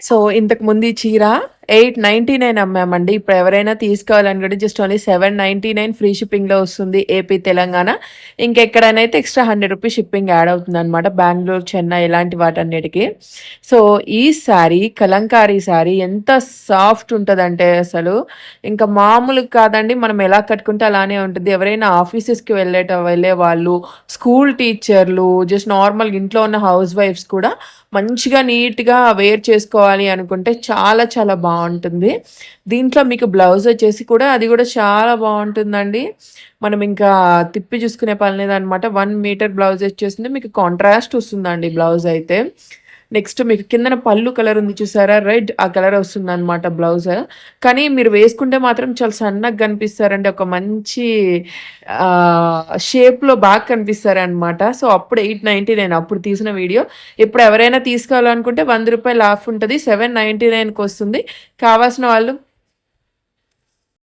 So, ఇంతకుముందు ఈ చీర 899 అమ్మామండి. ఇప్పుడు ఎవరైనా తీసుకోవాలనుకుంటే జస్ట్ ఓన్లీ 799 ఫ్రీ షిప్పింగ్‌లో వస్తుంది ఏపీ, తెలంగాణ. ఇంకెక్కడైనైతే ఎక్స్‌ట్రా రూ. 100 షిప్పింగ్ యాడ్ అవుతుందనమాట. బెంగుళూరు, చెన్నై ఇలాంటి వాటన్నిటికి. సో, ఈ శారీ కలంకారీ శారీ ఎంత సాఫ్ట్ ఉంటదంటే అసలు ఇంకా మామూలుగా కాదండి. మనం ఎలా కట్టుకుంటే అలానే ఉంటుంది. ఎవరైనా ఆఫీసెస్‌కి వెళ్ళేవాళ్ళు, స్కూల్ టీచర్లు, జస్ట్ నార్మల్‌గా ఇంట్లో ఉన్న హౌస్ వైఫ్స్ కూడా మంచిగా నీట్‌గా వేర్ చేసుకోవాలి అనుకుంటే చాలా చాలా బావుంటుంది. దీంట్లో మీకు బ్లౌజ్ వచ్చేసి కూడా అది కూడా చాలా బావుంటుందండి. మనం ఇంకా తిప్పి చూసుకునే పని లేదనమాట. 1 మీటర్ బ్లౌజ్ వచ్చేసింది. మీకు కాంట్రాస్ట్ వస్తుందండి బ్లౌజ్ అయితే. నెక్స్ట్ మీకు కిందన పళ్ళు కలర్ ఉంది చూసారా? రెడ్ ఆ కలర్ వస్తుందనమాట బ్లౌజ్. కానీ మీరు వేసుకుంటే మాత్రం చాలా సన్నగా కనిపిస్తారండి. ఒక మంచి షేప్‌లో బాగా కనిపిస్తారనమాట. సో, అప్పుడు 899 అప్పుడు తీసిన వీడియో. ఇప్పుడు ఎవరైనా తీసుకోవాలనుకుంటే రూ. 100 ఆఫ్ ఉంటది. 799కి వస్తుంది. కావాల్సిన వాళ్ళు